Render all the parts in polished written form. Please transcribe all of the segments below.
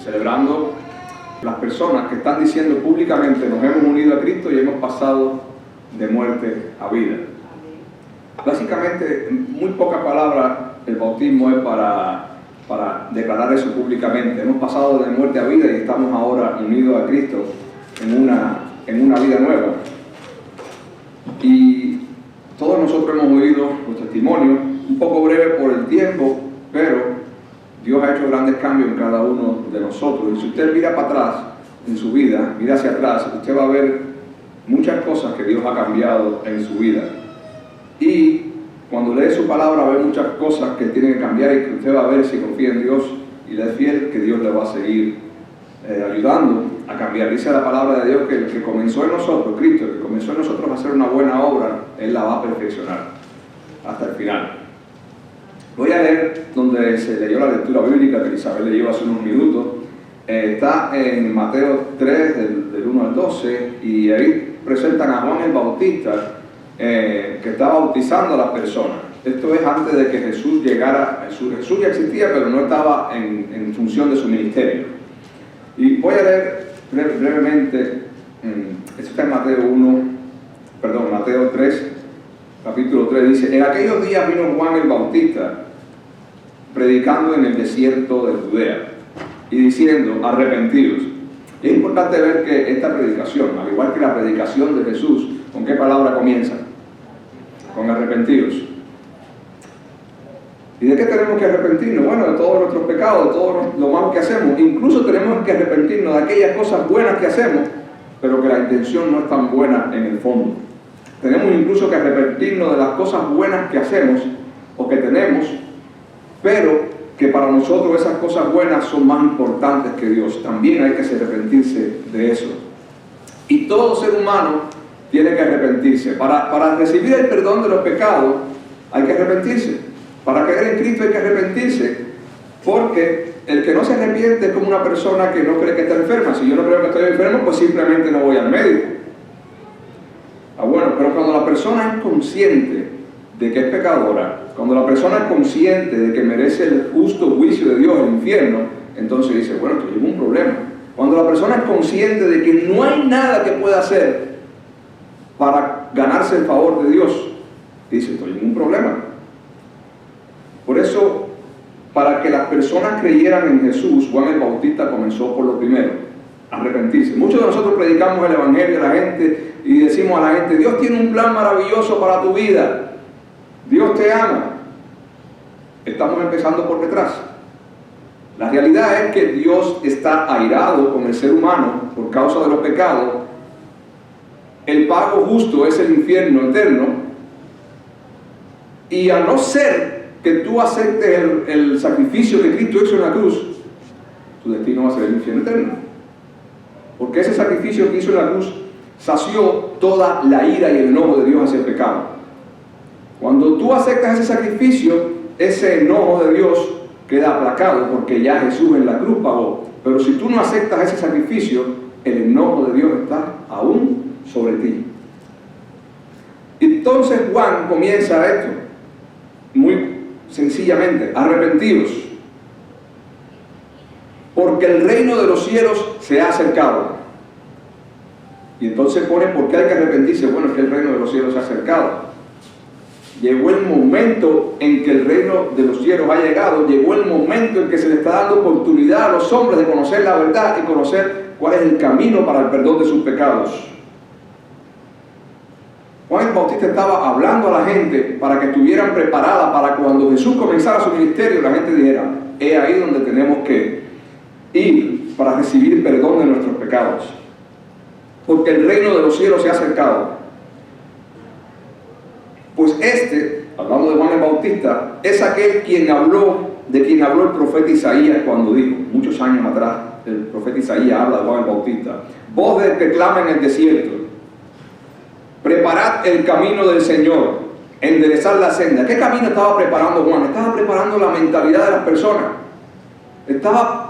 celebrando las personas que están diciendo públicamente nos hemos unido a Cristo y hemos pasado de muerte a vida. Básicamente, en muy pocas palabras, el bautismo es para declarar eso públicamente. Hemos pasado de muerte a vida y estamos ahora unidos a Cristo en una vida nueva. Y todos nosotros hemos oído los testimonios, un poco breve por el tiempo, pero Dios ha hecho grandes cambios en cada uno de nosotros. Y si usted mira para atrás en su vida, mira hacia atrás, usted va a ver muchas cosas que Dios ha cambiado en su vida. Y cuando lee su palabra, ve muchas cosas que tienen que cambiar y que usted va a ver si confía en Dios y le es fiel, que Dios le va a seguir ayudando a cambiar. Dice la palabra de Dios que el que comenzó en nosotros, Cristo, el que comenzó en nosotros a hacer una buena obra, Él la va a perfeccionar hasta el final. Voy a leer donde se leyó la lectura bíblica que Isabel leyó hace unos minutos. Está en Mateo 3, del 1 al 12, y ahí presentan a Juan el Bautista, que está bautizando a las personas. Esto es antes de que Jesús llegara. Jesús ya existía, pero no estaba en función de su ministerio. Y voy a leer brevemente, esto está en Mateo 3, capítulo 3, dice: en aquellos días vino Juan el Bautista, predicando en el desierto de Judea, y diciendo: arrepentidos. Y es importante ver que esta predicación, al igual que la predicación de Jesús, ¿con qué palabra comienza? Con arrepentidos. ¿Y de qué tenemos que arrepentirnos? Bueno, de todos nuestros pecados, de todo lo malo que hacemos. Incluso tenemos que arrepentirnos de aquellas cosas buenas que hacemos, pero que la intención no es tan buena en el fondo. Tenemos incluso que arrepentirnos de las cosas buenas que hacemos o que tenemos, pero que para nosotros esas cosas buenas son más importantes que Dios. También hay que arrepentirse de eso. Y todo ser humano tiene que arrepentirse. Para recibir el perdón de los pecados hay que arrepentirse. Para creer en Cristo hay que arrepentirse, porque el que no se arrepiente es como una persona que no cree que está enferma. Si yo no creo que estoy enfermo, pues simplemente no voy al médico. Bueno, pero cuando la persona es consciente de que es pecadora, cuando la persona es consciente de que merece el justo juicio de Dios, el infierno, entonces dice: bueno, estoy en un problema. Cuando la persona es consciente de que no hay nada que pueda hacer para ganarse el favor de Dios, dice: estoy en un problema. Por eso, para que las personas creyeran en Jesús, Juan el Bautista comenzó por lo primero: arrepentirse. Muchos de nosotros predicamos el Evangelio a la gente y decimos a la gente: Dios tiene un plan maravilloso para tu vida, Dios te ama. Estamos empezando por detrás. La realidad es que Dios está airado con el ser humano por causa de los pecados. El pago justo es el infierno eterno, y a no ser que tú aceptes el sacrificio que Cristo hizo en la cruz, tu destino va a ser el infierno eterno. Porque ese sacrificio que hizo en la cruz sació toda la ira y el enojo de Dios hacia el pecado. Cuando tú aceptas ese sacrificio, ese enojo de Dios queda aplacado, porque ya Jesús en la cruz pagó. Pero si tú no aceptas ese sacrificio, el enojo de Dios está aún sobre ti. Entonces Juan comienza esto muy sencillamente: arrepentidos, porque el reino de los cielos se ha acercado. Y entonces pone: ¿por qué hay que arrepentirse? Bueno, es que el reino de los cielos se ha acercado. Llegó el momento en que el reino de los cielos ha llegado. Llegó el momento en que se le está dando oportunidad a los hombres de conocer la verdad y conocer cuál es el camino para el perdón de sus pecados. Juan el Bautista estaba hablando a la gente para que estuvieran preparadas para cuando Jesús comenzara su ministerio, la gente dijera: es ahí donde tenemos que ir para recibir perdón de nuestros pecados, porque el reino de los cielos se ha acercado. Pues hablando de Juan el Bautista, es aquel de quien habló el profeta Isaías cuando dijo, muchos años atrás, el profeta Isaías habla de Juan el Bautista: voz del que clama en el desierto, preparad el camino del Señor, enderezad la senda. ¿Qué camino estaba preparando Juan? Estaba preparando la mentalidad de las personas. Estaba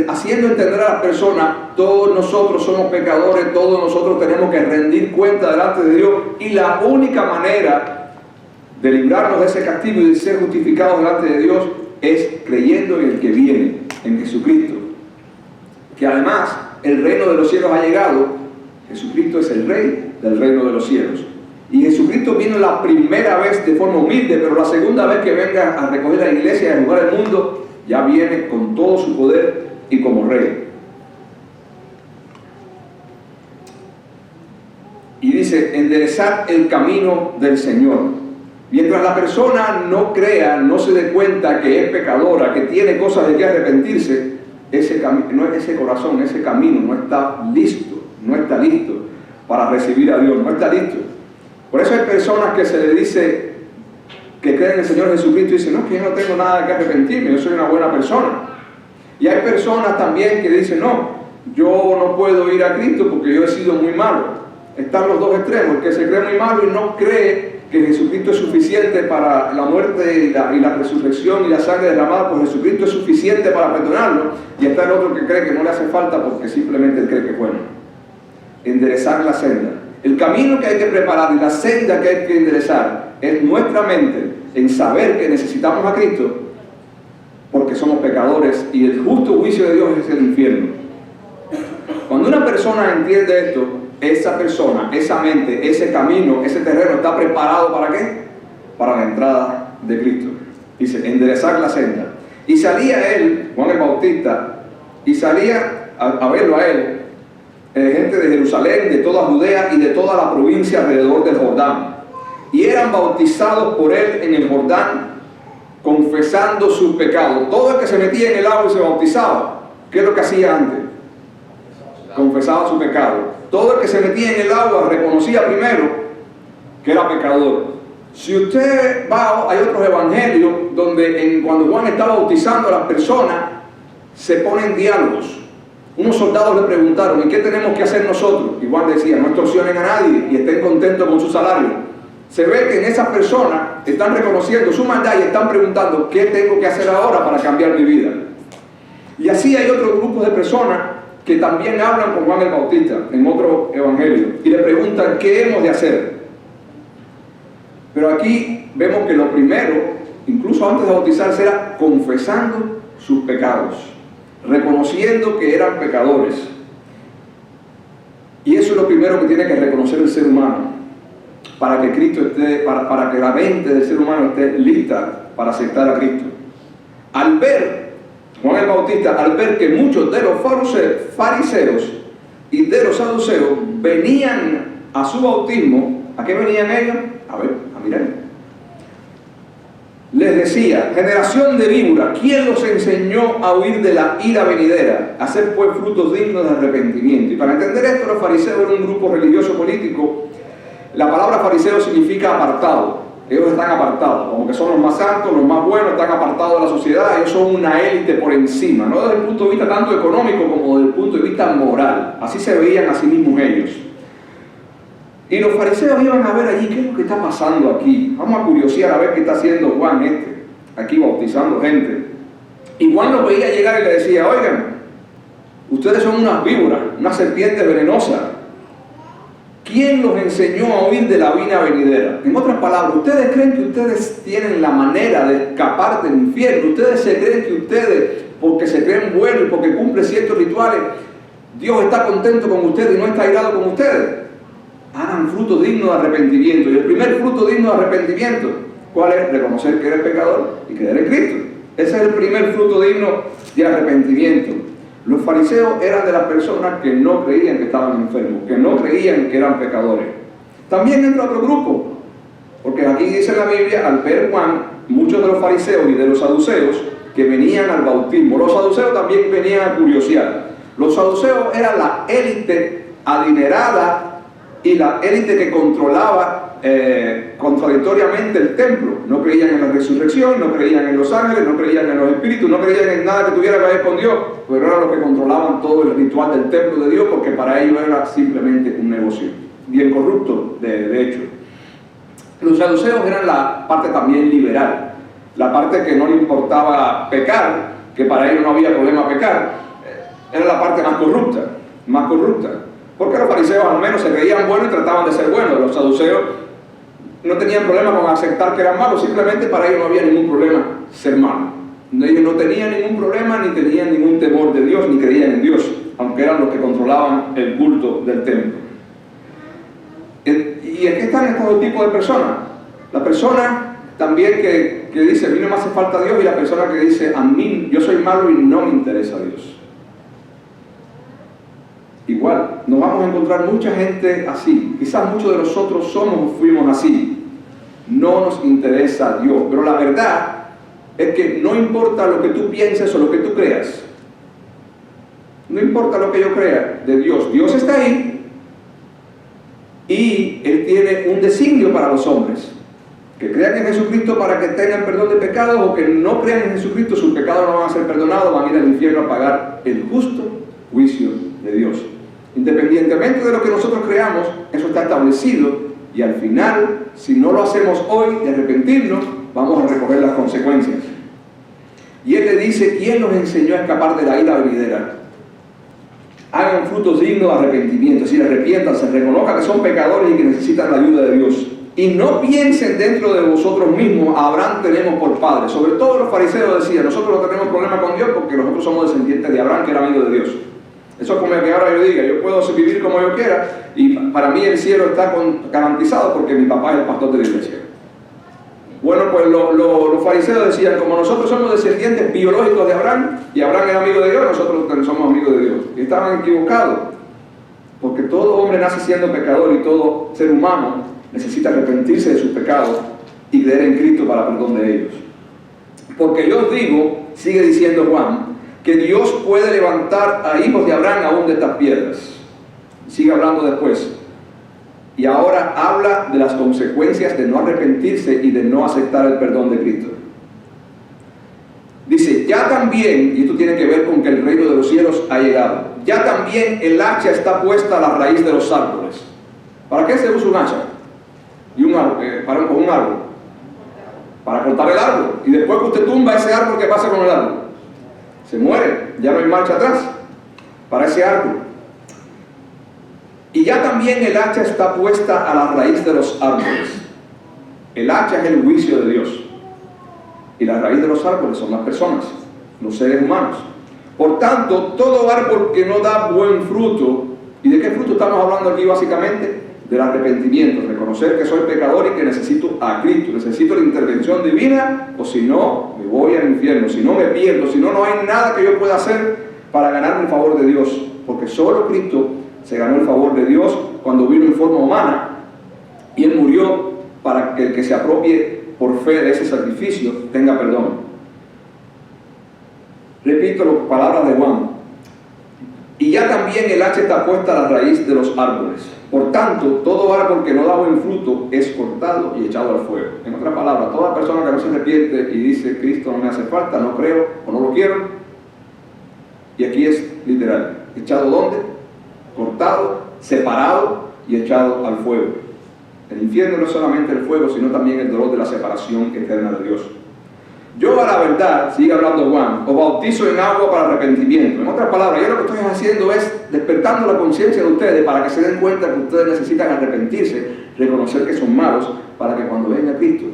haciendo entender a las personas: todos nosotros somos pecadores, todos nosotros tenemos que rendir cuenta delante de Dios, y la única manera de librarnos de ese castigo y de ser justificados delante de Dios es creyendo en el que viene, en Jesucristo. Que además el reino de los cielos ha llegado. Jesucristo es el Rey del reino de los cielos. Y Jesucristo Jesucristo vino la primera vez de forma humilde, pero la segunda vez que venga a recoger la iglesia y a jugar el mundo, ya viene con todo su poder y como rey. Y dice, enderezar el camino del Señor. Mientras la persona no crea, no se dé cuenta que es pecadora, que tiene cosas de que arrepentirse, ese corazón, ese camino no está listo para recibir a Dios, no está listo. Por eso hay personas que se le dice que creen en el Señor Jesucristo y dicen, no, que yo no tengo nada que arrepentirme, yo soy una buena persona. Y hay personas también que dicen, no, yo no puedo ir a Cristo porque yo he sido muy malo. Están los dos extremos, el que se cree muy malo y no cree que Jesucristo es suficiente para la muerte y la resurrección y la sangre derramada por Jesucristo es suficiente para perdonarlo, y está el otro que cree que no le hace falta porque simplemente él cree que es bueno. Enderezar la senda. El camino que hay que preparar y la senda que hay que enderezar es nuestra mente en saber que necesitamos a Cristo porque somos pecadores y el justo juicio de Dios es el infierno. Cuando una persona entiende esto, esa persona, esa mente, ese camino, ese terreno está preparado ¿para qué? Para la entrada de Cristo. Dice, enderezar la senda. Y salía él, Juan el Bautista, y salía a verlo a él, gente de Jerusalén, de toda Judea y de toda la provincia alrededor del Jordán. Y eran bautizados por él en el Jordán, confesando sus pecados. Todo el que se metía en el agua y se bautizaba, ¿qué es lo que hacía antes? Confesaba su pecado. Todo el que se metía en el agua reconocía primero que era pecador. Si usted va, hay otros evangelios donde cuando Juan está bautizando a las personas, se ponen diálogos. Unos soldados le preguntaron, ¿y qué tenemos que hacer nosotros? Y Juan decía, no extorsionen a nadie y estén contentos con su salario. Se ve que en esas personas están reconociendo su maldad y están preguntando, ¿qué tengo que hacer ahora para cambiar mi vida? Y así hay otros grupos de personas que también hablan con Juan el Bautista en otro evangelio y le preguntan qué hemos de hacer. Pero aquí vemos que lo primero, incluso antes de bautizarse, era confesando sus pecados, reconociendo que eran pecadores. Y eso es lo primero que tiene que reconocer el ser humano para que Cristo esté, para que la mente del ser humano esté lista para aceptar a Cristo. Al ver Juan el Bautista, al ver que muchos de los fariseos y de los saduceos venían a su bautismo, ¿a qué venían ellos? A mirar. Les decía, generación de víboras, ¿quién los enseñó a huir de la ira venidera? A hacer pues frutos dignos de arrepentimiento. Y para entender esto, los fariseos eran un grupo religioso político. La palabra fariseo significa apartado. Ellos están apartados, como que son los más santos, los más buenos, están apartados de la sociedad. Ellos son una élite por encima, no desde el punto de vista tanto económico como desde el punto de vista moral. Así se veían a sí mismos ellos. Y los fariseos iban a ver allí qué es lo que está pasando aquí. Vamos a curiosear a ver qué está haciendo Juan aquí bautizando gente. Y Juan los veía llegar y le decía, oigan, ustedes son unas víboras, unas serpientes venenosas. ¿Quién los enseñó a huir de la ira venidera? En otras palabras, ¿ustedes creen que ustedes tienen la manera de escapar del infierno? ¿Ustedes se creen que ustedes, porque se creen buenos y porque cumplen ciertos rituales, Dios está contento con ustedes y no está airado con ustedes? Hagan frutos dignos de arrepentimiento. Y el primer fruto digno de arrepentimiento, ¿cuál es? Reconocer que eres pecador y creer en Cristo. Ese es el primer fruto digno de arrepentimiento. Los fariseos eran de las personas que no creían que estaban enfermos, que no creían que eran pecadores. También entra otro grupo, porque aquí dice la Biblia, al ver Juan, muchos de los fariseos y de los saduceos que venían al bautismo. Los saduceos también venían a curiosear. Los saduceos eran la élite adinerada y la élite que controlaba contradictoriamente el templo. No creían en la resurrección, no creían en los ángeles, no creían en los espíritus, no creían en nada que tuviera que ver con Dios, pero eran los que controlaban todo el ritual del templo de Dios, porque para ellos era simplemente un negocio, bien corrupto de hecho. Los saduceos eran la parte también liberal, la parte que no le importaba pecar, que para ellos no había problema pecar, era la parte más corrupta. Porque los fariseos al menos se creían buenos y trataban de ser buenos. Los saduceos no tenían problema con aceptar que eran malos, simplemente para ellos no había ningún problema ser malos. Ellos no tenían ningún problema, ni tenían ningún temor de Dios, ni creían en Dios, aunque eran los que controlaban el culto del templo. Y aquí están estos dos tipos de personas. La persona también que dice, a mí no me hace falta Dios, y la persona que dice, a mí, yo soy malo y no me interesa Dios. Igual, nos vamos a encontrar mucha gente así. Quizás muchos de nosotros somos o fuimos así. No nos interesa Dios. Pero la verdad es que no importa lo que tú pienses o lo que tú creas. No importa lo que yo crea de Dios. Dios está ahí y Él tiene un designio para los hombres. Que crean en Jesucristo para que tengan perdón de pecados, o que no crean en Jesucristo, sus pecados no van a ser perdonados, van a ir al infierno a pagar el justo juicio de Dios. Independientemente de lo que nosotros creamos, eso está establecido, y al final, si no lo hacemos hoy de arrepentirnos, vamos a recoger las consecuencias. Y Él le dice, ¿quién nos enseñó a escapar de la ira venidera? Hagan frutos dignos de arrepentimiento, es decir, arrepiéntanse, reconozcan que son pecadores y que necesitan la ayuda de Dios. Y no piensen dentro de vosotros mismos, a Abraham tenemos por padre. Sobre todo los fariseos decían, nosotros no tenemos problema con Dios porque nosotros somos descendientes de Abraham, que era amigo de Dios. Eso es como que ahora yo diga, yo puedo vivir como yo quiera, y para mí el cielo está garantizado porque mi papá es el pastor de la iglesia. Bueno, pues los fariseos decían, como nosotros somos descendientes biológicos de Abraham, y Abraham era amigo de Dios, nosotros somos amigos de Dios. Y estaban equivocados, porque todo hombre nace siendo pecador, y todo ser humano necesita arrepentirse de sus pecados y creer en Cristo para perdón de ellos. Porque yo os digo, sigue diciendo Juan, que Dios puede levantar a hijos de Abraham aún de estas piedras. Sigue hablando después. Y ahora habla de las consecuencias de no arrepentirse y de no aceptar el perdón de Cristo. Dice, ya también, y esto tiene que ver con que el reino de los cielos ha llegado, ya también el hacha está puesta a la raíz de los árboles. ¿Para qué se usa un hacha? Y un árbol, con un árbol. Para cortar el árbol. Y después que usted tumba ese árbol, ¿qué pasa con el árbol? Se muere, ya no hay marcha atrás para ese árbol. Y ya también el hacha está puesta a la raíz de los árboles. El hacha es el juicio de Dios. Y la raíz de los árboles son las personas, los seres humanos. Por tanto, todo árbol que no da buen fruto, ¿y de qué fruto estamos hablando aquí básicamente? Del arrepentimiento, reconocer que soy pecador y que necesito a Cristo, necesito la intervención divina, o si no, me voy al infierno, si no me pierdo, si no, no hay nada que yo pueda hacer para ganarme el favor de Dios, porque solo Cristo se ganó el favor de Dios cuando vino en forma humana, y Él murió para que el que se apropie por fe de ese sacrificio tenga perdón. Repito las palabras de Juan. Y ya también el hacha está puesta a la raíz de los árboles. Por tanto, todo árbol que no da buen fruto es cortado y echado al fuego. En otras palabras, toda persona que no se arrepiente y dice, Cristo no me hace falta, no creo o no lo quiero, y aquí es literal, ¿echado dónde? Cortado, separado y echado al fuego. El infierno no es solamente el fuego, sino también el dolor de la separación eterna de Dios. Yo a la verdad, sigue hablando Juan, os bautizo en agua para arrepentimiento. En otras palabras, yo lo que estoy haciendo es despertando la conciencia de ustedes para que se den cuenta que ustedes necesitan arrepentirse, reconocer que son malos, para que cuando venga Cristo,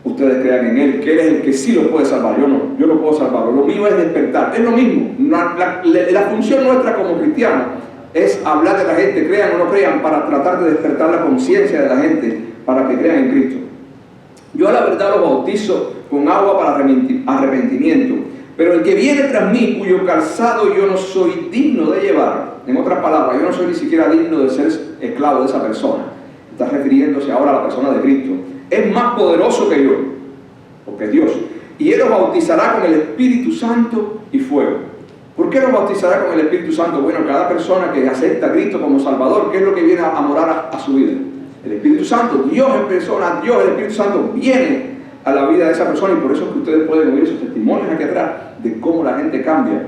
ustedes crean en Él, que Él es el que sí los puede salvar. Yo no puedo salvarlo. Lo mío es despertar. Es lo mismo. La función nuestra como cristianos es hablar de la gente, crean o no crean, para tratar de despertar la conciencia de la gente para que crean en Cristo. Yo a la verdad los bautizo con agua para arrepentimiento, pero el que viene tras mí, cuyo calzado yo no soy digno de llevar, en otras palabras, yo no soy ni siquiera digno de ser esclavo de esa persona, está refiriéndose ahora a la persona de Cristo, es más poderoso que yo, porque es Dios, y Él los bautizará con el Espíritu Santo y fuego. ¿Por qué los bautizará con el Espíritu Santo? Bueno, cada persona que acepta a Cristo como Salvador, ¿qué es lo que viene a morar a su vida? El Espíritu Santo. Dios en persona, Dios, el Espíritu Santo viene a la vida de esa persona, y por eso es que ustedes pueden oír esos testimonios aquí atrás de cómo la gente cambia,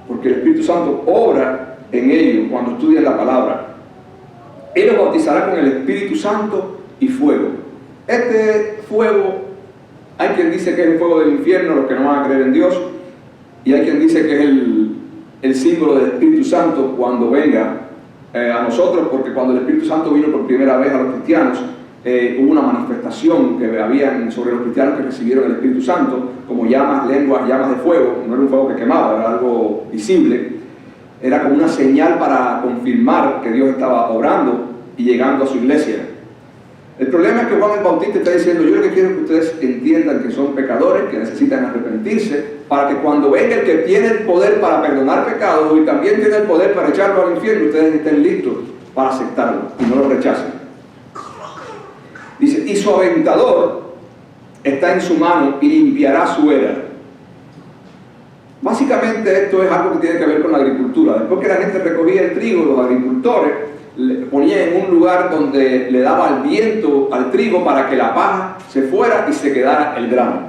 porque el Espíritu Santo obra en ellos cuando estudian la palabra. Él los bautizará con el Espíritu Santo y fuego. Este fuego, hay quien dice que es el fuego del infierno, los que no van a creer en Dios, y hay quien dice que es el símbolo del Espíritu Santo cuando venga a nosotros, porque cuando el Espíritu Santo vino por primera vez a los cristianos, hubo una manifestación que habían sobre los cristianos que recibieron el Espíritu Santo, como llamas, lenguas, llamas de fuego. No era un fuego que quemaba, era algo visible, era como una señal para confirmar que Dios estaba obrando y llegando a su iglesia. El problema es que Juan el Bautista está diciendo, yo lo que quiero es que ustedes entiendan que son pecadores, que necesitan arrepentirse, para que cuando venga el que tiene el poder para perdonar pecados y también tiene el poder para echarlo al infierno, ustedes estén listos para aceptarlo y no lo rechacen. Dice, y su aventador está en su mano y limpiará su era. Básicamente esto es algo que tiene que ver con la agricultura. Después que la gente recogía el trigo, los agricultores le ponían en un lugar donde le daba el viento al trigo para que la paja se fuera y se quedara el grano.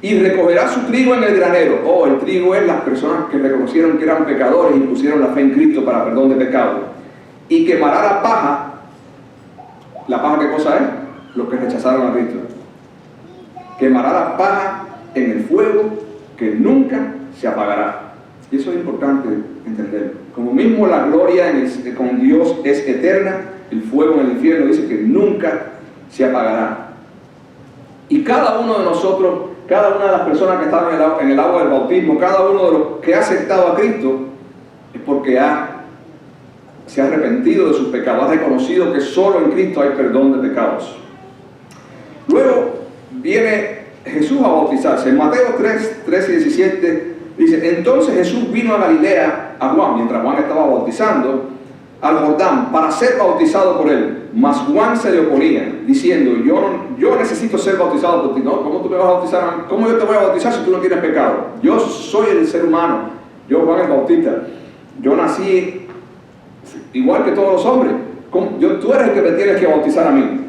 Y recogerá su trigo en el granero. Oh, el trigo es las personas que reconocieron que eran pecadores y pusieron la fe en Cristo para perdón de pecados. Y quemará la paja. ¿La paja qué cosa es? Los que rechazaron a Cristo. Quemará la paja en el fuego que nunca se apagará. Y eso es importante entender. Como mismo la gloria con Dios es eterna, el fuego en el infierno dice que nunca se apagará. Y cada uno de nosotros, cada una de las personas que estaban en el agua del bautismo, cada uno de los que ha aceptado a Cristo, es porque se ha arrepentido de sus pecados, ha reconocido que solo en Cristo hay perdón de pecados. Luego viene Jesús a bautizarse. En Mateo 3, 13 y 17 dice, entonces Jesús vino a Galilea, a Juan, mientras Juan estaba bautizando, al Jordán, para ser bautizado por él. Mas Juan se le oponía, diciendo, yo necesito ser bautizado por ti. No, ¿cómo tú me vas a bautizar? ¿Cómo yo te voy a bautizar si tú no tienes pecado? Yo soy el ser humano, yo Juan el Bautista. Yo nací igual que todos los hombres. Tú eres el que me tienes que bautizar a mí.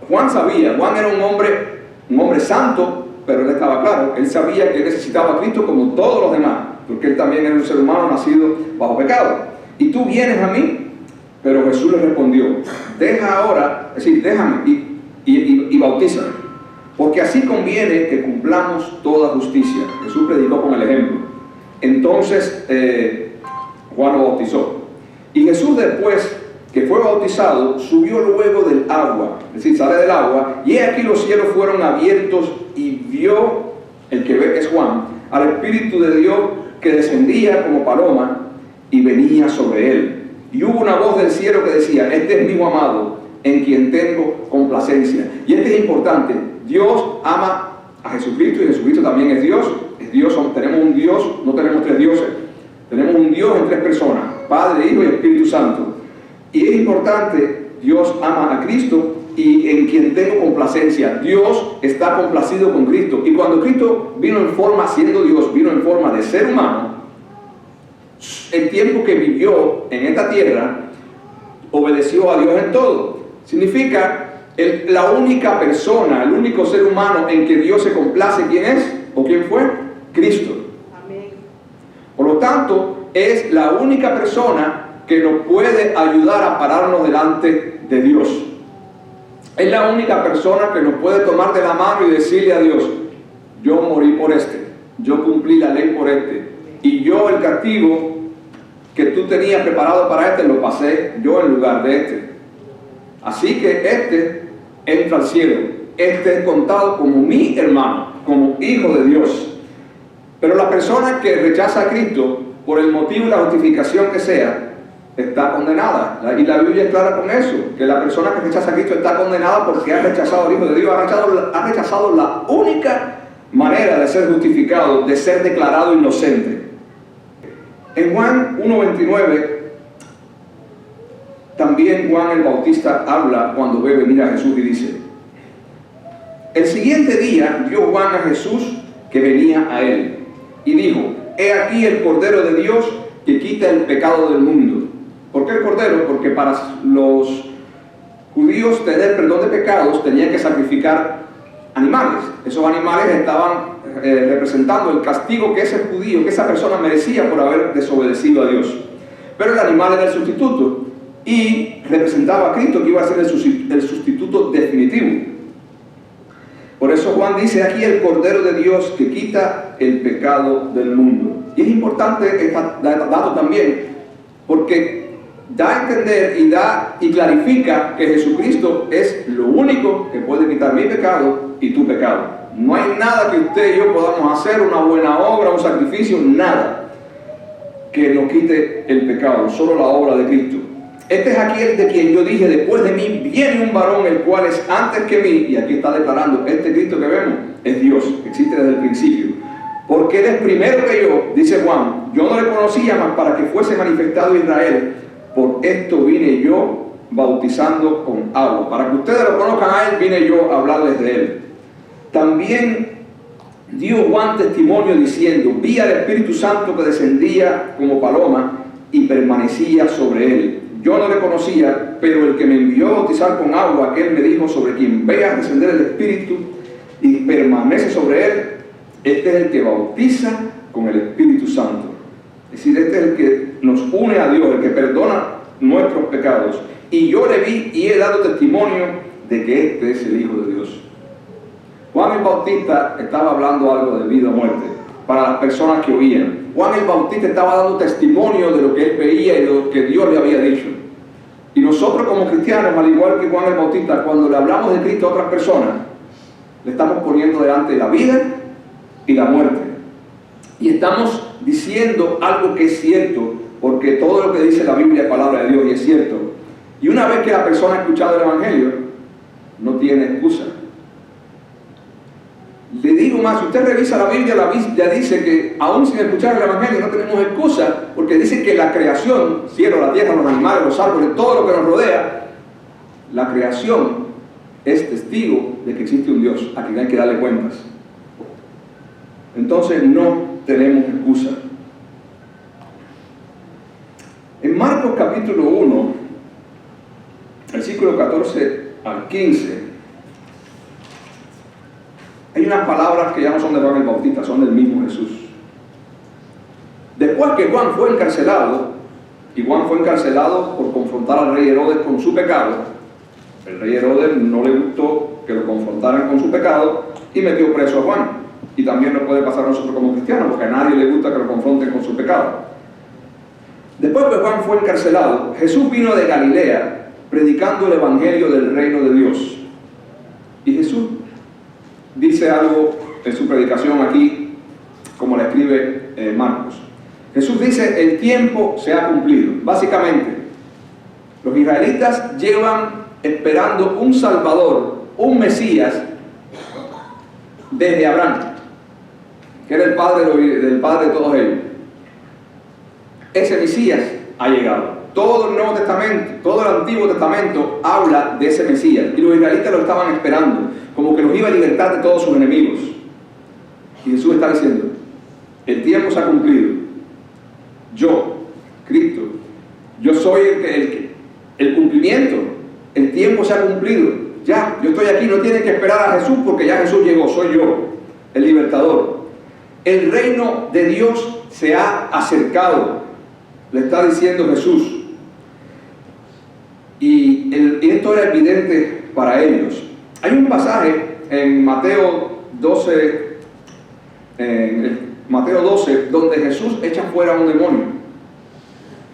Juan sabía, Juan era un hombre santo, pero él estaba claro, él sabía que él necesitaba a Cristo como todos los demás, porque él también era un ser humano nacido bajo pecado. Y tú vienes a mí, pero Jesús le respondió, deja ahora, es decir, déjame y bautízame, porque así conviene que cumplamos toda justicia. Jesús predicó con el ejemplo. Entonces Juan lo bautizó. Y Jesús, después que fue bautizado, subió luego del agua, es decir, sale del agua, y aquí los cielos fueron abiertos y vio, el que ve que es Juan, al Espíritu de Dios que descendía como paloma y venía sobre él. Y hubo una voz del cielo que decía, este es mi Hijo amado, en quien tengo complacencia. Y este es importante, Dios ama a Jesucristo y Jesucristo también es Dios. Tenemos un Dios, no tenemos tres dioses, tenemos un Dios en tres personas, Padre, Hijo y Espíritu Santo. Y es importante, Dios ama a Cristo y en quien tengo complacencia. Dios está complacido con Cristo. Y cuando Cristo vino en forma, siendo Dios, vino en forma de ser humano, el tiempo que vivió en esta tierra, obedeció a Dios en todo. Significa, la única persona, el único ser humano en que Dios se complace, ¿quién es? ¿O quién fue? Cristo. Amén. Por lo tanto, es la única persona que nos puede ayudar a pararnos delante de Dios. Es la única persona que nos puede tomar de la mano y decirle a Dios, yo morí por yo cumplí la ley por y yo el castigo que tú tenías preparado para lo pasé yo en lugar de Así que entra al cielo, es contado como mi hermano, como hijo de Dios. Pero la persona que rechaza a Cristo, por el motivo y la justificación que sea, está condenada. Y la Biblia es clara con eso, que la persona que rechaza a Cristo está condenada porque ha rechazado al Hijo de Dios, ha rechazado la única manera de ser justificado, de ser declarado inocente. En Juan 1:29, también Juan el Bautista habla cuando ve venir a Jesús y dice, el siguiente día vio Juan a Jesús que venía a él y dijo, he aquí el Cordero de Dios que quita el pecado del mundo. ¿Por qué el Cordero? Porque para los judíos tener perdón de pecados tenían que sacrificar animales. Esos animales estaban representando el castigo que ese judío, que esa persona merecía por haber desobedecido a Dios. Pero el animal era el sustituto y representaba a Cristo, que iba a ser el sustituto definitivo. Por eso Juan dice aquí el Cordero de Dios que quita el pecado del mundo. Y es importante este dato también, porque da a entender y clarifica que Jesucristo es lo único que puede quitar mi pecado y tu pecado. No hay nada que usted y yo podamos hacer, una buena obra, un sacrificio, nada que nos quite el pecado, solo la obra de Cristo. Este es aquel de quien yo dije, después de mí viene un varón el cual es antes que mí, y aquí está declarando, este Cristo que vemos es Dios, existe desde el principio. Porque Él es primero que yo, dice Juan, yo no le conocía más para que fuese manifestado Israel, por esto vine yo bautizando con agua. Para que ustedes lo conozcan a Él, vine yo a hablarles de Él. También dio Juan testimonio diciendo, vi al Espíritu Santo que descendía como paloma y permanecía sobre Él. Yo no le conocía, pero el que me envió a bautizar con agua, aquel me dijo, sobre quien vea descender el Espíritu y permanece sobre Él, este es el que bautiza con el Espíritu Santo. Es decir, este es el que nos une a Dios, el que perdona nuestros pecados. Y yo le vi y he dado testimonio de que este es el Hijo de Dios. Juan el Bautista estaba hablando algo de vida o muerte para las personas que oían. Juan el Bautista estaba dando testimonio de lo que él veía y de lo que Dios le había dicho. Y nosotros como cristianos, al igual que Juan el Bautista, cuando le hablamos de Cristo a otras personas, le estamos poniendo delante la vida y la muerte. Y estamos diciendo algo que es cierto, porque todo lo que dice la Biblia es palabra de Dios y es cierto. Y una vez que la persona ha escuchado el Evangelio, no tiene excusa. Le digo más, si usted revisa la Biblia dice que aún sin escuchar el Evangelio no tenemos excusa, porque dice que la creación, cielo, la tierra, los animales, los árboles, todo lo que nos rodea, la creación es testigo de que existe un Dios a quien hay que darle cuentas. Entonces no tenemos excusa. En Marcos capítulo 1, versículo 14 al 15, hay unas palabras que ya no son de Juan el Bautista, son del mismo Jesús. Después que Juan fue encarcelado, y Juan fue encarcelado por confrontar al rey Herodes con su pecado, el rey Herodes no le gustó que lo confrontaran con su pecado y metió preso a Juan. Y también nos puede pasar a nosotros como cristianos, porque a nadie le gusta que lo confronten con su pecado. Después que Juan fue encarcelado, Jesús vino de Galilea predicando el evangelio del reino de Dios. Y Jesús dice algo en su predicación aquí, como la escribe Marcos. Jesús dice, el tiempo se ha cumplido. Básicamente, los israelitas llevan esperando un Salvador, un Mesías, desde Abraham, que era el padre de todos ellos. Ese Mesías ha llegado. Todo el Nuevo Testamento, todo el Antiguo Testamento habla de ese Mesías. Y los israelitas lo estaban esperando, como que los iba a libertar de todos sus enemigos. Y Jesús está diciendo, el tiempo se ha cumplido. Yo, Cristo, yo soy el cumplimiento. El tiempo se ha cumplido. Ya, yo estoy aquí, no tienen que esperar a Jesús porque ya Jesús llegó, soy yo, el libertador. El reino de Dios se ha acercado, le está diciendo Jesús. Y esto era evidente para ellos. Hay un pasaje en Mateo 12, donde Jesús echa fuera a un demonio.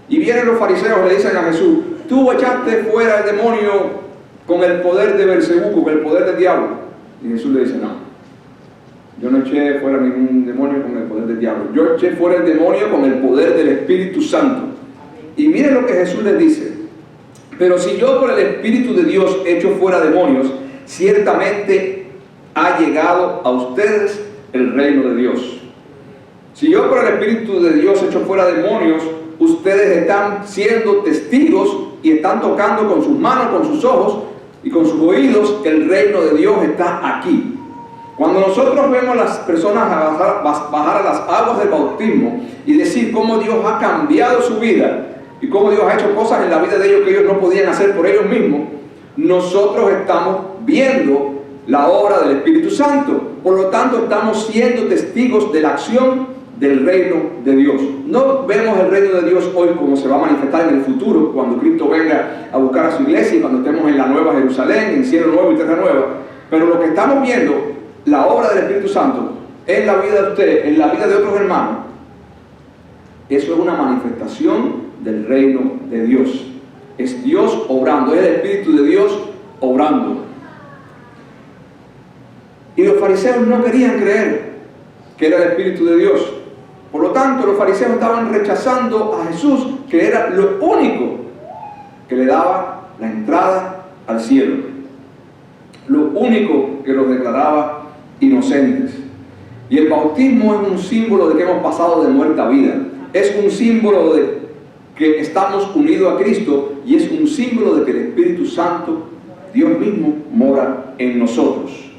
Y vienen los fariseos y le dicen a Jesús, tú echaste fuera el demonio con el poder de Belzebú, con el poder del diablo. Y Jesús le dice, no, yo no eché fuera ningún demonio con el poder del diablo. Yo eché fuera el demonio con el poder del Espíritu Santo. Y miren lo que Jesús les dice. Pero si yo por el Espíritu de Dios echo fuera demonios, ciertamente ha llegado a ustedes el reino de Dios. Si yo por el Espíritu de Dios echo fuera demonios, ustedes están siendo testigos y están tocando con sus manos, con sus ojos y con sus oídos que el reino de Dios está aquí. Cuando nosotros vemos a las personas bajar a las aguas del bautismo y decir cómo Dios ha cambiado su vida y cómo Dios ha hecho cosas en la vida de ellos que ellos no podían hacer por ellos mismos, nosotros estamos viendo la obra del Espíritu Santo. Por lo tanto, estamos siendo testigos de la acción del reino de Dios. No vemos el reino de Dios hoy como se va a manifestar en el futuro, cuando Cristo venga a buscar a su iglesia y cuando estemos en la nueva Jerusalén, en cielo nuevo y tierra nueva. Pero lo que estamos viendo, la obra del Espíritu Santo, en la vida de usted, en la vida de otros hermanos, eso es una manifestación del reino de Dios. Es Dios obrando, es el Espíritu de Dios obrando. Y los fariseos no querían creer que era el Espíritu de Dios. Por lo tanto, los fariseos estaban rechazando a Jesús, que era lo único que le daba la entrada al cielo, lo único que los declaraba inocentes. Y el bautismo es un símbolo de que hemos pasado de muerte a vida, es un símbolo de que estamos unidos a Cristo y es un símbolo de que el Espíritu Santo, Dios mismo, mora en nosotros.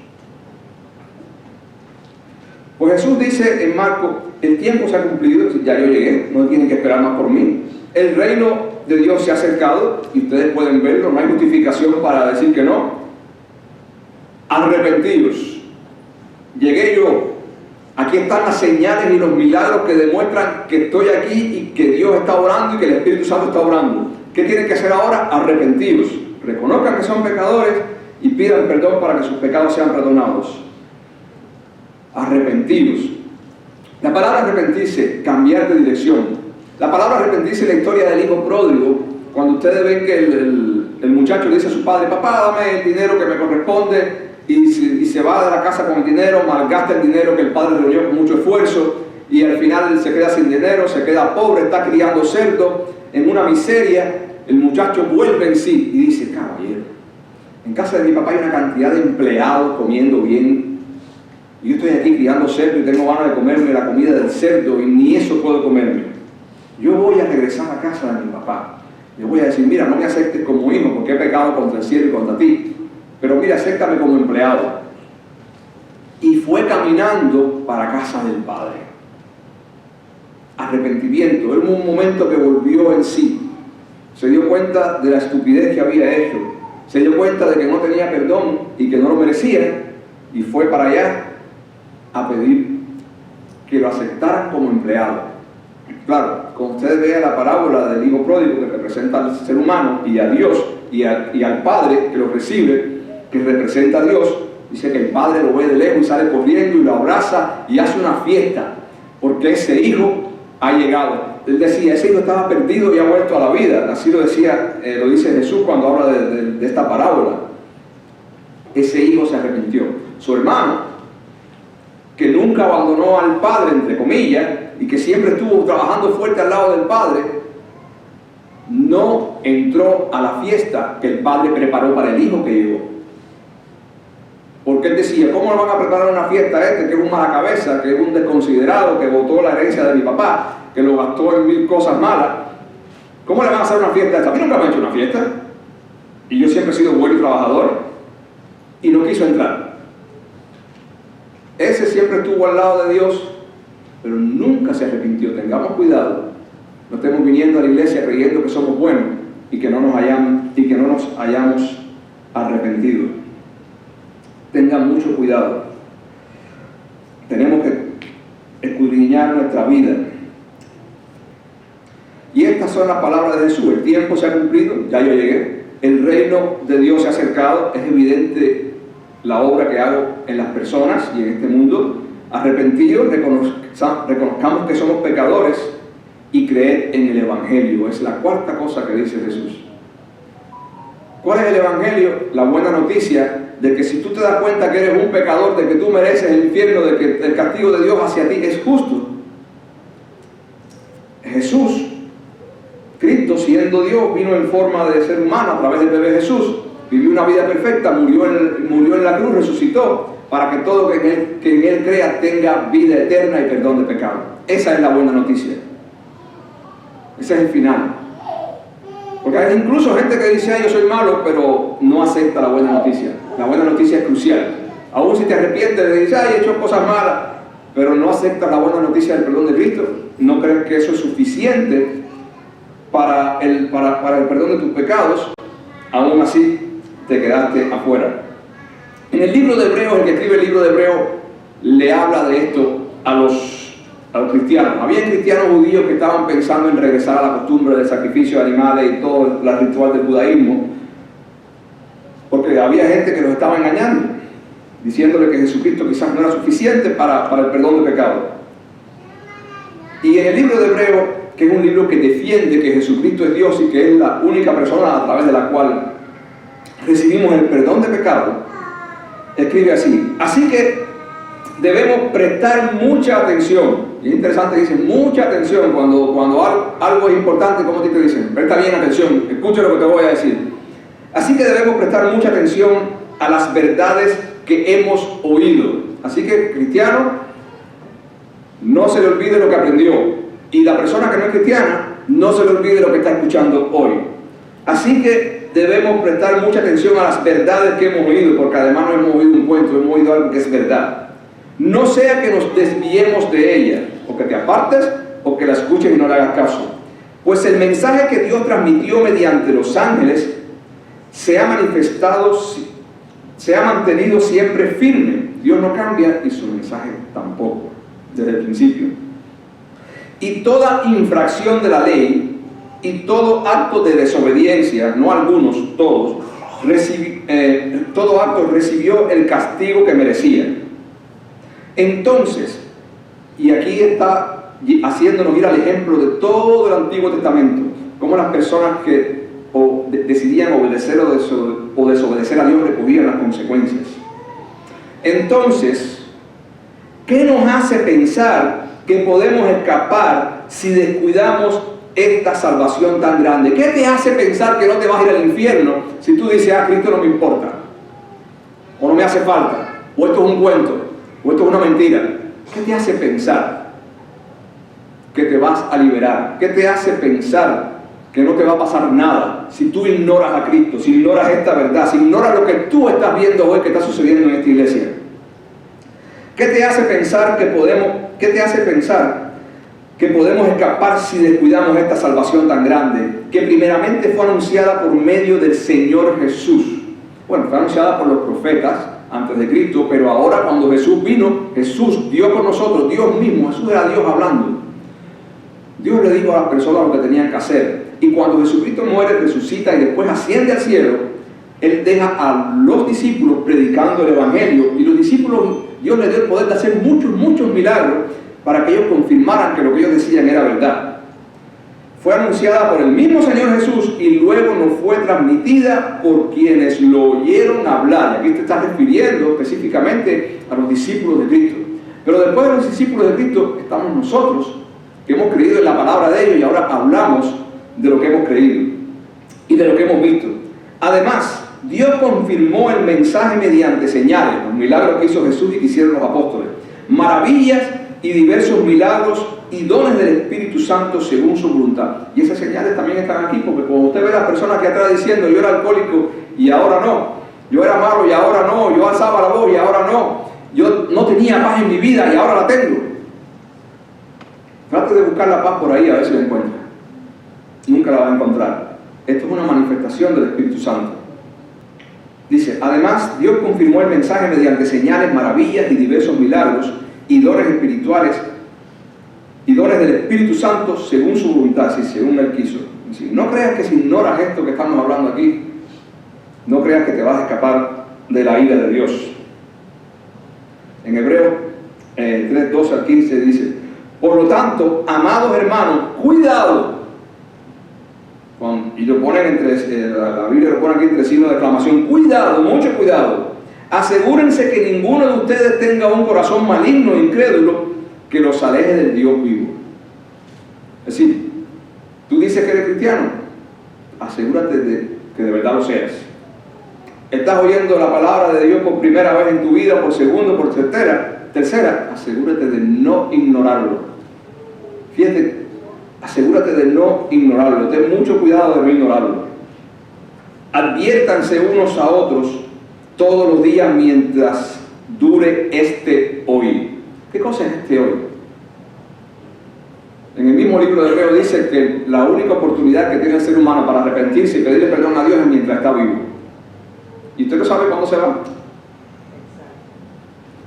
Pues Jesús dice en Marcos: el tiempo se ha cumplido, ya yo llegué, no tienen que esperar más por mí. El reino de Dios se ha acercado y ustedes pueden verlo, no hay justificación para decir que no. Arrepentidos. Llegué yo. Aquí están las señales y los milagros que demuestran que estoy aquí y que Dios está orando y que el Espíritu Santo está orando. ¿Qué tienen que hacer ahora? Arrepentidos. Reconozcan que son pecadores y pidan perdón para que sus pecados sean perdonados. Arrepentidos. La palabra arrepentirse, cambiar de dirección. La palabra arrepentirse en la historia del hijo pródigo, cuando ustedes ven que el muchacho le dice a su padre: papá, dame el dinero que me corresponde, y se va de la casa con el dinero, malgasta el dinero que el padre reunió con mucho esfuerzo, y al final se queda sin dinero, se queda pobre, está criando cerdo, en una miseria. El muchacho vuelve en sí y dice: caballero, en casa de mi papá hay una cantidad de empleados comiendo bien, y yo estoy aquí criando cerdo y tengo ganas de comerme la comida del cerdo y ni eso puedo comerme. Yo voy a regresar a casa de mi papá. Le voy a decir: mira, no me aceptes como hijo porque he pecado contra el cielo y contra ti, pero mira, acéptame como empleado. Y fue caminando para casa del padre. Arrepentimiento. Era un momento que volvió en sí. Se dio cuenta de la estupidez que había hecho. Se dio cuenta de que no tenía perdón y que no lo merecía. Y fue para allá a pedir que lo aceptaran como empleado. Claro, cuando ustedes vean la parábola del hijo pródigo, que representa al ser humano, y a Dios y al Padre que lo recibe, que representa a Dios, dice que el Padre lo ve de lejos y sale corriendo y lo abraza y hace una fiesta porque ese hijo ha llegado. Él decía: ese hijo estaba perdido y ha vuelto a la vida. Así lo decía, lo dice Jesús cuando habla de esta parábola. Ese hijo se arrepintió. Su hermano, que nunca abandonó al padre, entre comillas, y que siempre estuvo trabajando fuerte al lado del padre, no entró a la fiesta que el padre preparó para el hijo que llegó. Porque él decía: ¿cómo le van a preparar una fiesta a este que es un mala cabeza, que es un desconsiderado, que botó la herencia de mi papá, que lo gastó en 1000 cosas malas? ¿Cómo le van a hacer una fiesta a esta? A mí nunca me han hecho una fiesta. Y yo siempre he sido bueno y trabajador. Y no quiso entrar. Ese siempre estuvo al lado de Dios, pero nunca se arrepintió. Tengamos cuidado. No estemos viniendo a la iglesia creyendo que somos buenos y que no nos hayamos arrepentido. Tengan mucho cuidado. Tenemos que escudriñar nuestra vida. Y estas son las palabras de Jesús: el tiempo se ha cumplido, ya yo llegué, el reino de Dios se ha acercado. Es evidente la obra que hago en las personas y en este mundo. Arrepentidos, reconozcamos que somos pecadores y creer en el Evangelio. Es la cuarta cosa que dice Jesús. ¿Cuál es el Evangelio? La buena noticia de que si tú te das cuenta que eres un pecador, de que tú mereces el infierno, de que el castigo de Dios hacia ti es justo. Jesús, Cristo siendo Dios, vino en forma de ser humano a través del bebé Jesús, vivió una vida perfecta, murió en la cruz, resucitó, para que todo que en Él crea tenga vida eterna y perdón de pecado. Esa es la buena noticia. Ese es el final. Porque hay incluso gente que dice: yo soy malo, pero no acepta la buena noticia. La buena noticia es crucial. Aún si te arrepientes de decir: he hecho cosas malas, pero no aceptas la buena noticia del perdón de Cristo, no crees que eso es suficiente para el perdón de tus pecados, aún así te quedaste afuera. En el libro de Hebreos, el que escribe el libro de Hebreos le habla de esto a los cristianos. Había cristianos judíos que estaban pensando en regresar a la costumbre del sacrificio de animales y todo el ritual del judaísmo, porque había gente que los estaba engañando, diciéndole que Jesucristo quizás no era suficiente para el perdón de pecado. Y en el libro de Hebreos, que es un libro que defiende que Jesucristo es Dios y que es la única persona a través de la cual recibimos el perdón de pecado, escribe así: así que debemos prestar mucha atención. Y es interesante, dicen mucha atención cuando algo es importante, como te dicen, presta bien atención, escucha lo que te voy a decir. Así que debemos prestar mucha atención a las verdades que hemos oído. Así que, cristiano, no se le olvide lo que aprendió. Y la persona que no es cristiana, no se le olvide lo que está escuchando hoy. Así que debemos prestar mucha atención a las verdades que hemos oído, porque además no hemos oído un cuento, hemos oído algo que es verdad. No sea que nos desviemos de ella, o que te apartes, o que la escuches y no le hagas caso. Pues el mensaje que Dios transmitió mediante los ángeles se ha manifestado, se ha mantenido siempre firme. Dios no cambia y su mensaje tampoco, desde el principio. Y toda infracción de la ley y todo acto de desobediencia, no algunos, todos, todo acto recibió el castigo que merecía. Entonces, y aquí está haciéndonos ir al ejemplo de todo el Antiguo Testamento, cómo las personas que decidían obedecer o desobedecer a Dios recibían las consecuencias. Entonces, ¿qué nos hace pensar que podemos escapar si descuidamos esta salvación tan grande? ¿Qué te hace pensar que no te vas a ir al infierno si tú dices, Cristo no me importa, o no me hace falta, o esto es un cuento, o esto es una mentira? ¿Qué te hace pensar que te vas a liberar? ¿Qué te hace pensar que no te va a pasar nada si tú ignoras a Cristo, si ignoras esta verdad, si ignoras lo que tú estás viendo hoy que está sucediendo en esta iglesia? ¿Qué te hace pensar que podemos escapar si descuidamos esta salvación tan grande, que primeramente fue anunciada por medio del Señor Jesús? Bueno, fue anunciada por los profetas antes de Cristo, pero ahora cuando Jesús vino, Jesús dio con nosotros, Dios mismo, Jesús era Dios hablando. Dios le dijo a las personas lo que tenían que hacer. Y cuando Jesucristo muere, resucita y después asciende al cielo, Él deja a los discípulos predicando el Evangelio. Y los discípulos, Dios les dio el poder de hacer muchos milagros para que ellos confirmaran que lo que ellos decían era verdad. Fue anunciada por el mismo Señor Jesús y luego nos fue transmitida por quienes lo oyeron hablar. Y aquí te estás refiriendo específicamente a los discípulos de Cristo. Pero después de los discípulos de Cristo estamos nosotros, que hemos creído en la palabra de ellos y ahora hablamos de lo que hemos creído y de lo que hemos visto. Además, Dios confirmó el mensaje mediante señales, los milagros que hizo Jesús y que hicieron los apóstoles, maravillas y diversos milagros y dones del Espíritu Santo según su voluntad. Y esas señales también están aquí, porque cuando usted ve a las personas que atrás diciendo, yo era alcohólico y ahora no, yo era malo y ahora no, yo alzaba la voz y ahora no, yo no tenía paz en mi vida y ahora la tengo. Trate de buscar la paz por ahí a ver si la encuentra. Nunca la va a encontrar. Esto es una manifestación del Espíritu Santo. Dice, además, Dios confirmó el mensaje mediante señales, maravillas y diversos milagros y dones espirituales y dones del Espíritu Santo según su voluntad, si según Él quiso. Dice, no creas que si ignoras esto que estamos hablando aquí, no creas que te vas a escapar de la ira de Dios. En Hebreos 3, 12 al 15 dice, por lo tanto, amados hermanos, cuidado. Y lo ponen la Biblia lo pone aquí entre signos de exclamación. Cuidado, mucho cuidado. Asegúrense que ninguno de ustedes tenga un corazón maligno e incrédulo que los aleje del Dios vivo. Es decir, tú dices que eres cristiano, asegúrate de que de verdad lo seas. Estás oyendo la palabra de Dios por primera vez en tu vida, por segunda, por tercera, asegúrate de no ignorarlo. Fíjate, asegúrate de no ignorarlo. Ten mucho cuidado de no ignorarlo. Adviértanse unos a otros todos los días mientras dure este hoy. ¿Qué cosa es este hoy? En el mismo libro de Hebreos dice que la única oportunidad que tiene el ser humano para arrepentirse y pedirle perdón a Dios es mientras está vivo. ¿Y usted no sabe cuándo se va?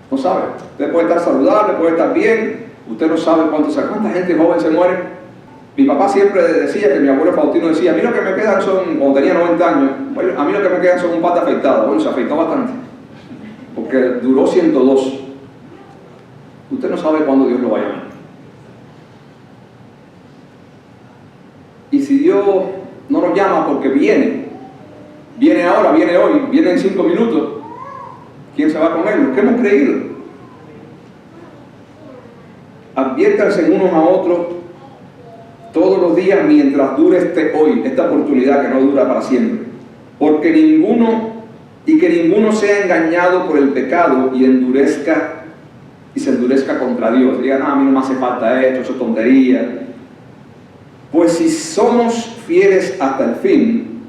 No sabe. Usted puede estar saludable, puede estar bien. Usted no sabe cuánta gente joven se muere. Mi papá siempre decía, que mi abuelo Faustino decía, a mí lo que me quedan son, cuando tenía 90 años, bueno, a mí lo que me quedan son un par de afeitados. Bueno, se afeitó bastante, porque duró 102. Usted no sabe cuándo Dios lo va a llamar. Y si Dios no nos llama porque viene ahora, viene hoy, viene en 5 minutos, ¿quién se va con Él? ¿Qué hemos creído? Adviértanse unos a otros todos los días mientras dure esta oportunidad que no dura para siempre. Porque ninguno sea engañado por el pecado y se endurezca contra Dios. Diga, no, a mí no me hace falta esto, eso es tontería. Pues si somos fieles hasta el fin,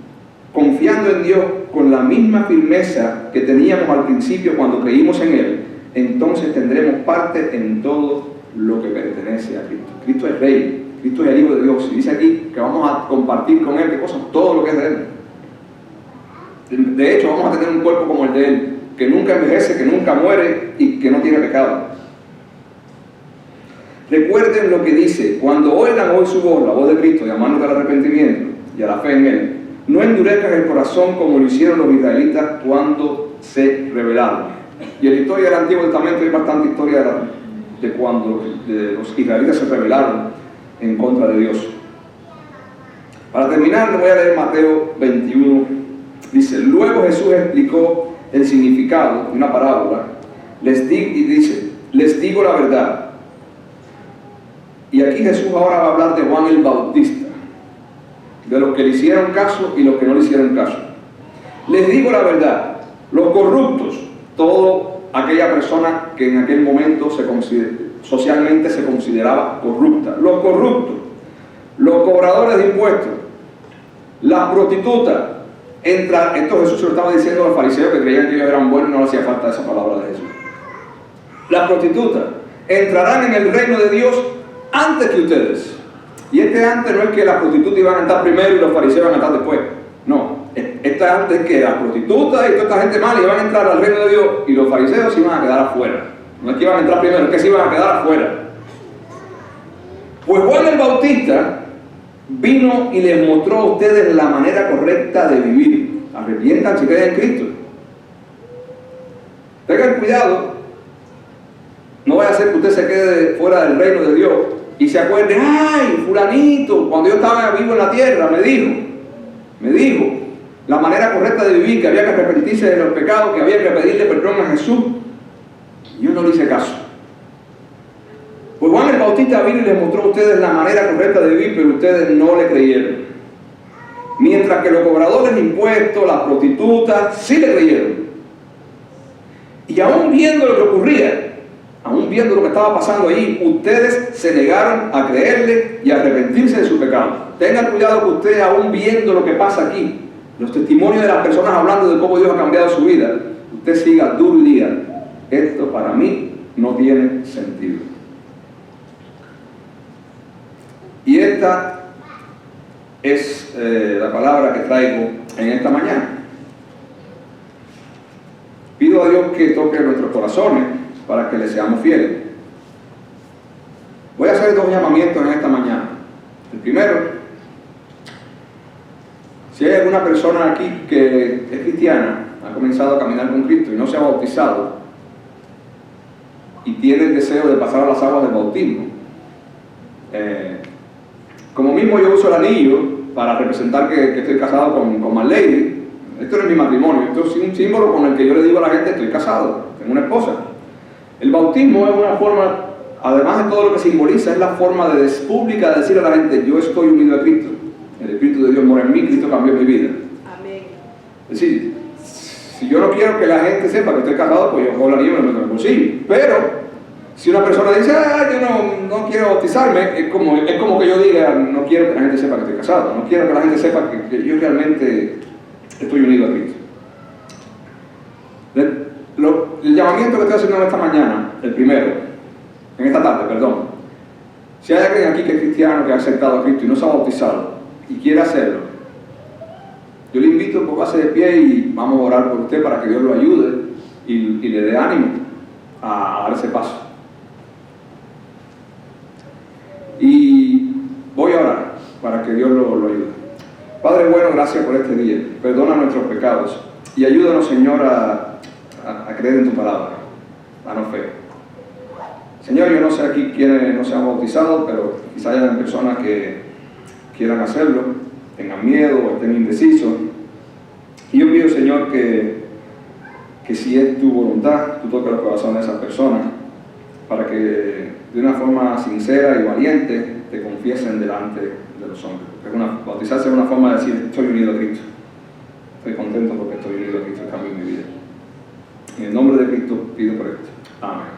confiando en Dios con la misma firmeza que teníamos al principio cuando creímos en Él, entonces tendremos parte en todo lo que pertenece a Cristo. Cristo es Rey, Cristo es el Hijo de Dios. Y dice aquí que vamos a compartir con Él, ¿qué cosa? Todo lo que es de Él. De hecho, vamos a tener un cuerpo como el de Él, que nunca envejece, que nunca muere y que no tiene pecado. Recuerden lo que dice: cuando oigan hoy su voz, la voz de Cristo, llamándote al arrepentimiento y a la fe en Él, no endurezcan el corazón como lo hicieron los israelitas cuando se rebelaron. Y en la historia del Antiguo Testamento hay bastante historia de cuando los israelitas se rebelaron en contra de Dios. Para terminar, les voy a leer Mateo 21. Dice: luego Jesús explicó el significado de una parábola. Les digo la verdad. Y aquí Jesús ahora va a hablar de Juan el Bautista, de los que le hicieron caso y los que no le hicieron caso. Les digo la verdad, los corruptos, toda aquella persona que en aquel momento socialmente se consideraba corrupta, los corruptos, los cobradores de impuestos, las prostitutas, esto Jesús se lo estaba diciendo a los fariseos que creían que ellos eran buenos y no le hacía falta esa palabra de Jesús. Las prostitutas entrarán en el reino de Dios antes que ustedes. Y antes no es que las prostitutas iban a entrar primero y los fariseos iban a entrar después. No, antes que las prostitutas y toda esta gente mala iban a entrar al reino de Dios y los fariseos se iban a quedar afuera. No es que iban a entrar primero, es que se iban a quedar afuera. Pues Juan el Bautista vino y les mostró a ustedes la manera correcta de vivir. Arrepiéntanse y creen en Cristo. Tengan cuidado, no vaya a ser que usted se quede fuera del reino de Dios y se acuerde: ay, fulanito, cuando yo estaba vivo en la tierra me dijo la manera correcta de vivir, que había que arrepentirse de los pecados, que había que pedirle perdón a Jesús. Y yo no le hice caso. Pues Juan el Bautista vino y les mostró a ustedes la manera correcta de vivir, pero ustedes no le creyeron. Mientras que los cobradores de impuestos, las prostitutas, sí le creyeron. Y aún viendo lo que ocurría, aún viendo lo que estaba pasando ahí, ustedes se negaron a creerle y a arrepentirse de su pecado. Tengan cuidado que ustedes, aún viendo lo que pasa aquí, los testimonios de las personas hablando de cómo Dios ha cambiado su vida, usted siga duro y diga: esto para mí no tiene sentido. Y esta es la palabra que traigo en esta mañana. Pido a Dios que toque nuestros corazones para que le seamos fieles. Voy a hacer dos llamamientos en esta mañana. El primero: si hay alguna persona aquí que es cristiana, ha comenzado a caminar con Cristo y no se ha bautizado y tiene el deseo de pasar a las aguas del bautismo, como mismo yo uso el anillo para representar que estoy casado con Marley. Esto no es mi matrimonio, esto es un símbolo con el que yo le digo a la gente: estoy casado, tengo una esposa. El bautismo es una forma, además de todo lo que simboliza, es la forma pública de decir a la gente: yo estoy unido a Cristo, el Espíritu de Dios mora en mí, Cristo cambió mi vida. Amén. Es decir, si yo no quiero que la gente sepa que estoy casado, pues yo cojo el anillo y me lo meto en el bolsillo. Pero si una persona dice: yo no quiero bautizarme, es como que yo diga: no quiero que la gente sepa que estoy casado, no quiero que la gente sepa que yo realmente estoy unido a Cristo. El llamamiento que estoy haciendo en esta mañana, en esta tarde, si hay alguien aquí que es cristiano, que ha aceptado a Cristo y no se ha bautizado y quiere hacerlo, yo le invito a póngase de pie y vamos a orar por usted para que Dios lo ayude y le dé ánimo a dar ese paso. Y voy a orar para que Dios lo ayude. Padre bueno, gracias por este día. Perdona nuestros pecados y ayúdanos, Señor, a creer en tu palabra, a no fe. Señor, yo no sé aquí quiénes no se han bautizado, pero quizás hayan personas que quieran hacerlo, tengan miedo o estén indecisos. Y yo pido, Señor, que si es tu voluntad, tú toques los corazones de esas personas para que de una forma sincera y valiente te confiesen delante de los hombres. Bautizarse es una forma de decir, estoy unido a Cristo. Estoy contento porque estoy unido a Cristo, el cambio en mi vida. En el nombre de Cristo pido por esto. Amén.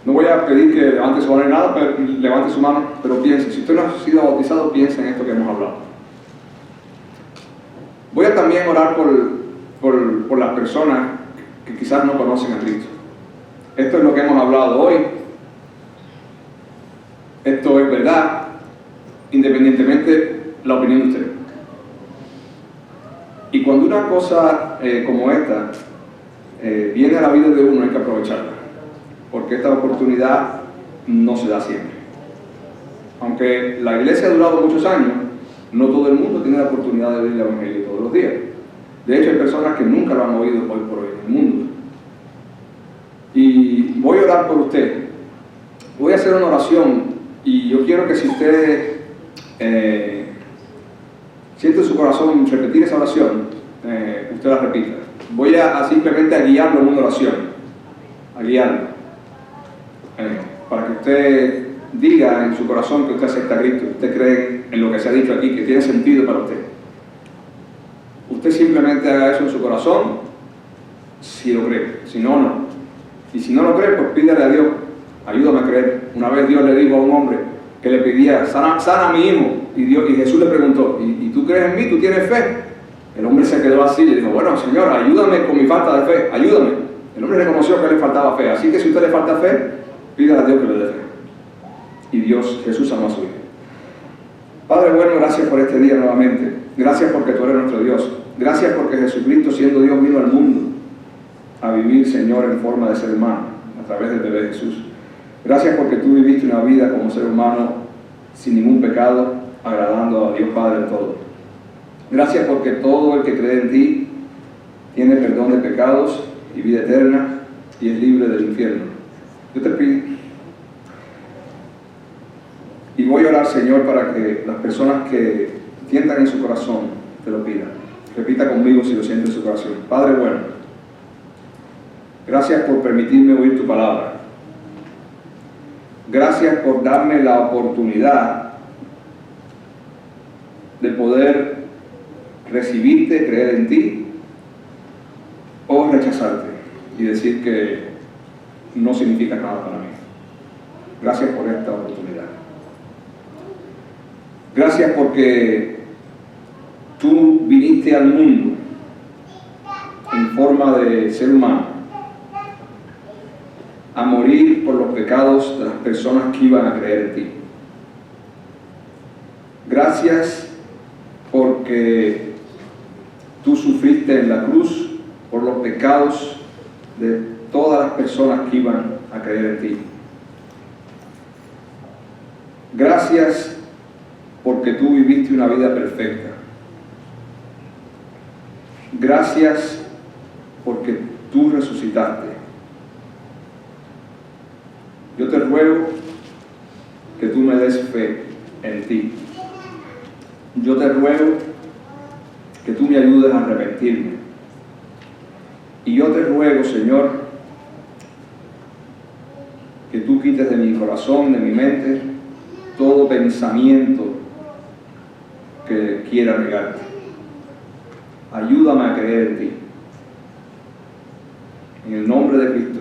No voy a pedir que levante su mano en nada, pero levante su mano, pero piense, si usted no ha sido bautizado, piense en esto que hemos hablado. Voy a también orar por las personas que quizás no conocen a Cristo. Esto es lo que hemos hablado hoy. Esto es verdad, independientemente de la opinión de usted. Y cuando una cosa como esta viene a la vida de uno, hay que aprovecharla, porque esta oportunidad no se da siempre. Aunque la iglesia ha durado muchos años, no todo el mundo tiene la oportunidad de oír el Evangelio todos los días. De hecho, hay personas que nunca lo han oído hoy por hoy en el mundo. Y voy a orar por usted. Voy a hacer una oración y yo quiero que si usted siente en su corazón repetir esa oración, usted la repita. Voy a simplemente a guiarlo en una oración, a guiarlo, para que usted diga en su corazón que usted acepta a Cristo, que usted cree en lo que se ha dicho aquí, que tiene sentido para usted. Usted simplemente haga eso en su corazón, si lo cree, si no, no. Y si no lo cree, pues pídale a Dios, ayúdame a creer. Una vez Dios le dijo a un hombre que le pedía, sana a mi hijo, y Jesús le preguntó, ¿y tú crees en mí? ¿Tú tienes fe? El hombre se quedó así y le dijo, bueno, Señor, ayúdame con mi falta de fe, ayúdame. El hombre reconoció que le faltaba fe, así que si a usted le falta fe, pídale a Dios que le dé fe. Y Jesús amó a su hijo. Padre bueno, gracias por este día nuevamente. Gracias porque tú eres nuestro Dios. Gracias porque Jesucristo, siendo Dios, vino al mundo a vivir, Señor, en forma de ser humano, a través del bebé Jesús. Gracias porque tú viviste una vida como ser humano sin ningún pecado, agradando a Dios Padre en todo. Gracias porque todo el que cree en ti tiene perdón de pecados y vida eterna y es libre del infierno. Yo te pido y voy a orar, Señor, para que las personas que sientan en su corazón te lo pidan. Repita conmigo si lo siente en su corazón. Padre bueno, gracias por permitirme oír tu palabra. Gracias por darme la oportunidad de poder recibirte, creer en ti o rechazarte y decir que no significa nada para mí. Gracias por esta oportunidad. Gracias porque tú viniste al mundo en forma de ser humano a morir por los pecados de las personas que iban a creer en ti. Gracias porque tú sufriste en la cruz por los pecados de todas las personas que iban a creer en ti. Gracias porque tú viviste una vida perfecta. Gracias porque tú resucitaste. Yo te ruego que tú me des fe en ti. Yo te ruego que tú me ayudes a arrepentirme. Y yo te ruego, Señor, que tú quites de mi corazón, de mi mente, todo pensamiento que quiera negarte. Ayúdame a creer en ti. En el nombre de Cristo.